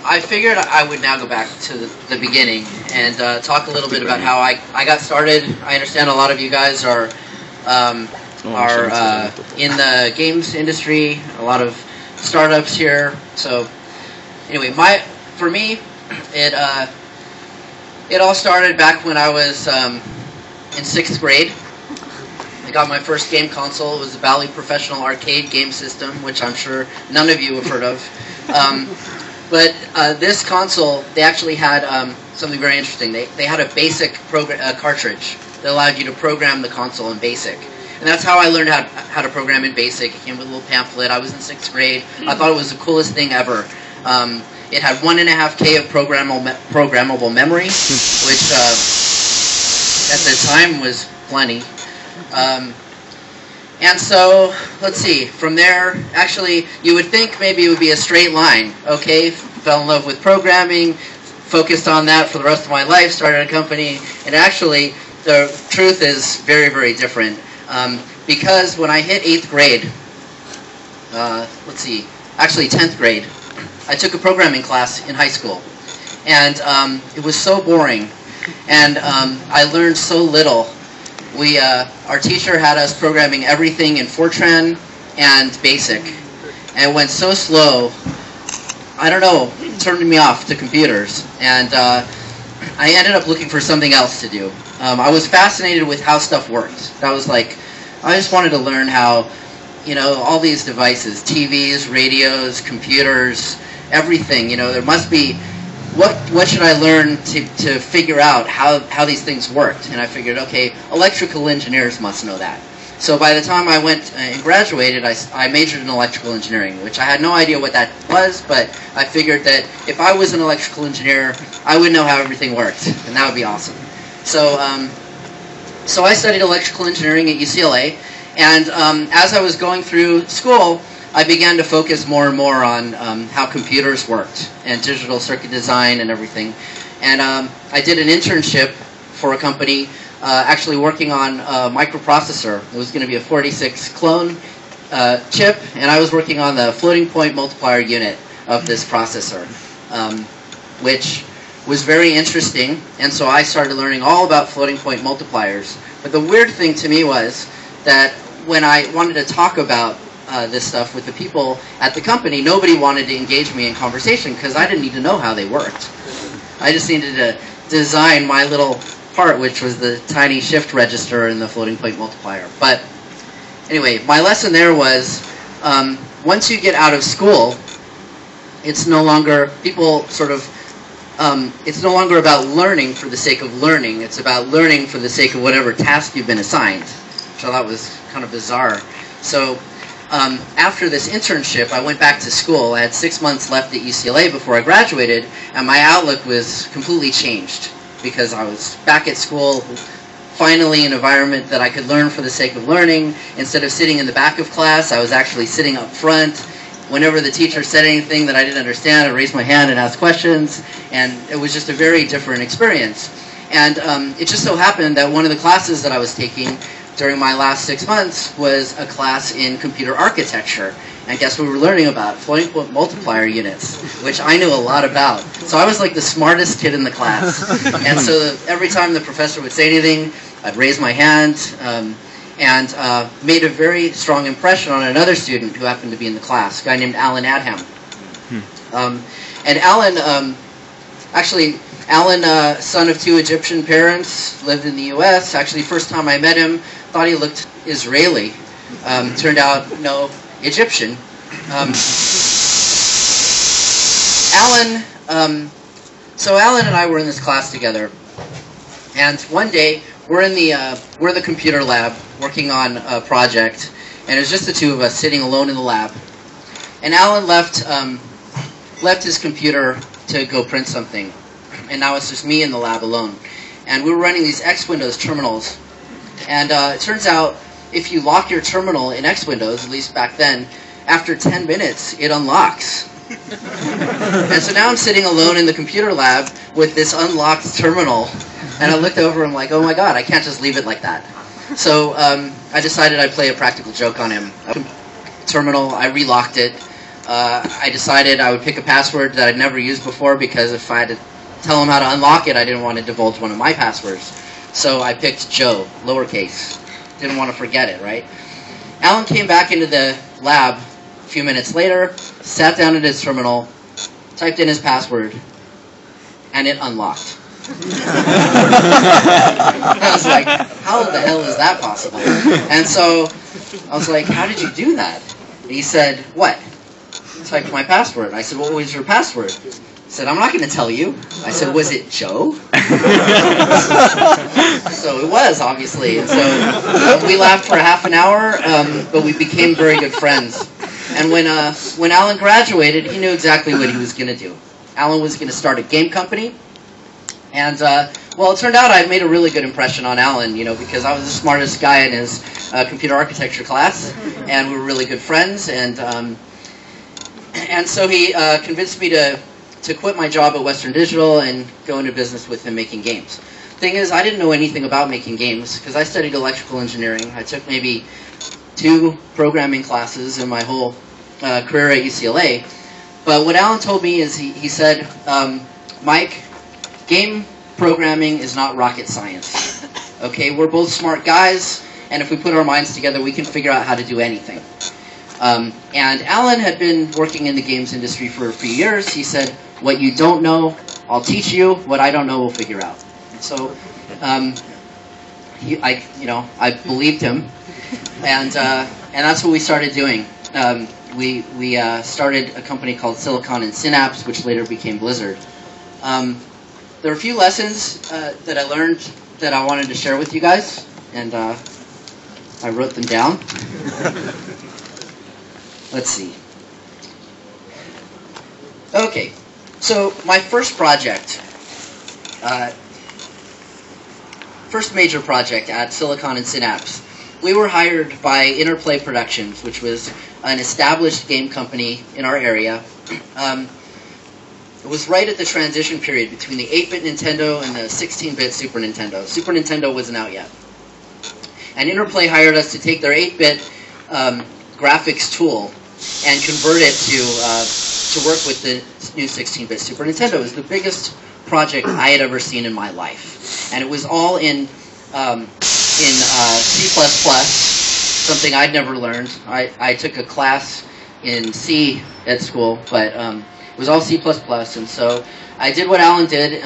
I figured I would now go back to the beginning and talk a little bit about how I got started. I understand a lot of you guys are in the games industry, a lot of startups here. So anyway, for me, it all started back when I was in 6th grade. I got my first game console. It was the Bally Professional Arcade game system, which I'm sure none of you have heard of. But this console, they actually had something very interesting. They had a BASIC cartridge that allowed you to program the console in BASIC. And that's how I learned how to program in BASIC. It came with a little pamphlet. I was in 6th grade. I thought it was the coolest thing ever. It had 1.5K of programmable memory, which at the time was plenty. And so, let's see, from there, actually, you would think maybe it would be a straight line. Okay, fell in love with programming, focused on that for the rest of my life, started a company, and actually, the truth is very, very different. Because when I hit 8th grade, actually 10th grade, I took a programming class in high school. And it was so boring, and I learned so little. Our teacher had us programming everything in Fortran and BASIC, and it went so slow, I don't know, it turned me off to computers, and I ended up looking for something else to do. I was fascinated with how stuff worked. I just wanted to learn how, all these devices, TVs, radios, computers, everything, there must be, what should I learn to figure out how these things worked? And I figured, okay, electrical engineers must know that. So by the time I went and graduated, I majored in electrical engineering, which I had no idea what that was, but I figured that if I was an electrical engineer, I would know how everything worked, and that would be awesome. So I studied electrical engineering at UCLA, and as I was going through school, I began to focus more and more on how computers worked and digital circuit design and everything. And I did an internship for a company actually working on a microprocessor. It was going to be a 46 clone chip, and I was working on the floating point multiplier unit of this processor, which was very interesting. And so I started learning all about floating point multipliers. But the weird thing to me was that when I wanted to talk about this stuff with the people at the company, nobody wanted to engage me in conversation because I didn't need to know how they worked. I just needed to design my little part, which was the tiny shift register in the floating point multiplier. But anyway, my lesson there was once you get out of school, it's no longer it's no longer about learning for the sake of learning. It's about learning for the sake of whatever task you've been assigned, which I thought was kind of bizarre. So after this internship, I went back to school. I had 6 months left at UCLA before I graduated, and my outlook was completely changed because I was back at school, finally in an environment that I could learn for the sake of learning. Instead of sitting in the back of class, I was actually sitting up front. Whenever the teacher said anything that I didn't understand, I'd raise my hand and ask questions, and it was just a very different experience. And it just so happened that one of the classes that I was taking during my last 6 months was a class in computer architecture. And guess what we were learning about? Floating point multiplier units, which I knew a lot about. So I was like the smartest kid in the class. And so every time the professor would say anything, I'd raise my hand, and made a very strong impression on another student who happened to be in the class, a guy named Alan Adham. And Alan, son of 2 Egyptian parents, lived in the U.S. Actually, first time I met him, thought he looked Israeli. Turned out, no, Egyptian. So Alan and I were in this class together, and one day we're in the computer lab working on a project, and it was just the two of us sitting alone in the lab. And Alan left his computer to go print something, and now it's just me in the lab alone. And we were running these X Windows terminals, and it turns out if you lock your terminal in X Windows, at least back then, after 10 minutes it unlocks. And so now I'm sitting alone in the computer lab with this unlocked terminal, and I looked over and I'm like, oh my god, I can't just leave it like that. So I decided I'd play a practical joke on him. Terminal, I relocked it, I decided I would pick a password that I'd never used before, because if I had to tell him how to unlock it, I didn't want to divulge one of my passwords. So I picked Joe, lowercase. Didn't want to forget it, right? Alan came back into the lab a few minutes later, sat down at his terminal, typed in his password, and it unlocked. I was like, how the hell is that possible? And so I was like, how did you do that? And he said, what? I typed my password. I said, what was your password? He said, I'm not going to tell you. I said, was it Joe? So it was, obviously. And so we laughed for half an hour, but we became very good friends. And when Alan graduated, he knew exactly what he was going to do. Alan was going to start a game company. And, well, it turned out I made a really good impression on Alan, you know, because I was the smartest guy in his computer architecture class, and we were really good friends. And so he convinced me to quit my job at Western Digital and go into business with him making games. Thing is, I didn't know anything about making games, because I studied electrical engineering. I took maybe 2 programming classes in my whole career at UCLA. But what Alan told me is he said, Mike, game programming is not rocket science. Okay, we're both smart guys, and if we put our minds together, we can figure out how to do anything. And Alan had been working in the games industry for a few years. He said, what you don't know, I'll teach you. What I don't know, we'll figure out. So I believed him, and that's what we started doing. We started a company called Silicon and Synapse, which later became Blizzard. There are a few lessons that I learned that I wanted to share with you guys, and I wrote them down. Let's see. Okay, so my first project, first major project at Silicon and Synapse, we were hired by Interplay Productions, which was an established game company in our area. It was right at the transition period between the 8-bit Nintendo and the 16-bit Super Nintendo. Super Nintendo wasn't out yet. And Interplay hired us to take their 8-bit graphics tool and convert it to work with the new 16-bit Super Nintendo. It was the biggest project I had ever seen in my life. And it was all in C++, something I'd never learned. I took a class in C at school, but it was all C++, and so I did what Alan did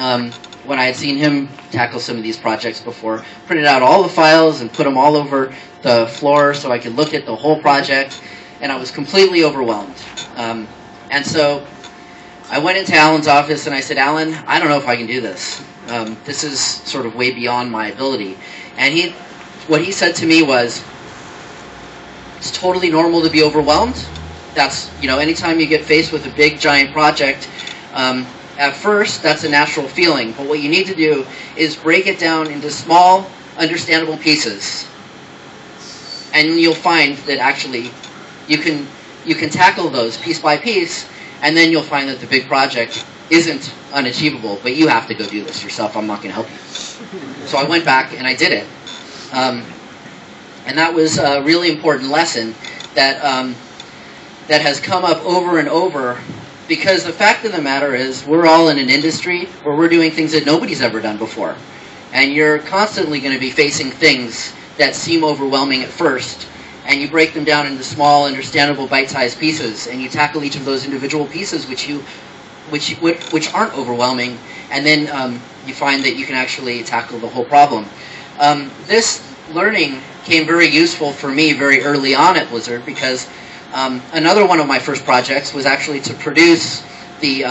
when I had seen him tackle some of these projects before. Printed out all the files and put them all over the floor so I could look at the whole project, and I was completely overwhelmed. And so I went into Alan's office and I said, Alan, I don't know if I can do this. This is sort of way beyond my ability. And what he said to me was, it's totally normal to be overwhelmed. That's, you know, anytime you get faced with a big, giant project, at first, that's a natural feeling. But what you need to do is break it down into small, understandable pieces. And you'll find that actually you can tackle those piece by piece, and then you'll find that the big project isn't unachievable, but you have to go do this yourself. I'm not going to help you. So I went back and I did it. And that was a really important lesson that that has come up over and over, because the fact of the matter is we're all in an industry where we're doing things that nobody's ever done before. And you're constantly going to be facing things that seem overwhelming at first, and you break them down into small, understandable, bite-sized pieces, and you tackle each of those individual pieces which aren't overwhelming, and then you find that you can actually tackle the whole problem. This learning came very useful for me very early on at Blizzard, because another one of my first projects was actually to produce the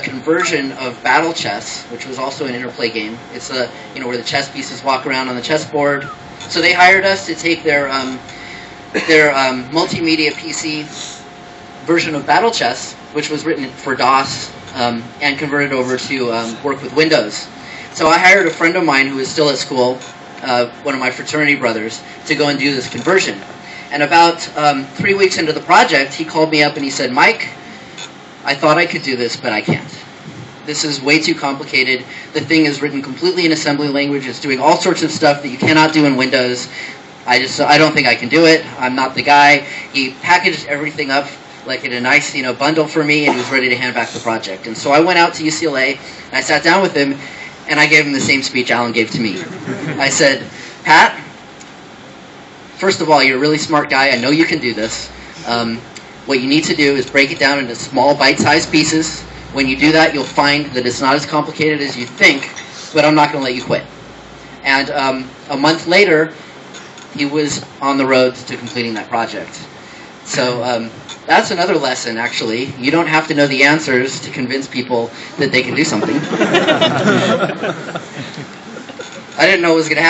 conversion of Battle Chess, which was also an Interplay game. It's where the chess pieces walk around on the chessboard. So they hired us to take their multimedia PC version of Battle Chess, which was written for DOS, and converted over to work with Windows. So I hired a friend of mine who was still at school, one of my fraternity brothers, to go and do this conversion. And about 3 weeks into the project, he called me up and he said, Mike, I thought I could do this, but I can't. This is way too complicated. The thing is written completely in assembly language. It's doing all sorts of stuff that you cannot do in Windows. I don't think I can do it. I'm not the guy. He packaged everything up like in a nice, bundle for me, and he was ready to hand back the project. And so I went out to UCLA, and I sat down with him, and I gave him the same speech Alan gave to me. I said, Pat, first of all, you're a really smart guy. I know you can do this. What you need to do is break it down into small bite-sized pieces. When you do that, you'll find that it's not as complicated as you think, but I'm not going to let you quit. And a month later, he was on the road to completing that project. So that's another lesson, actually. You don't have to know the answers to convince people that they can do something. I didn't know it was going to happen.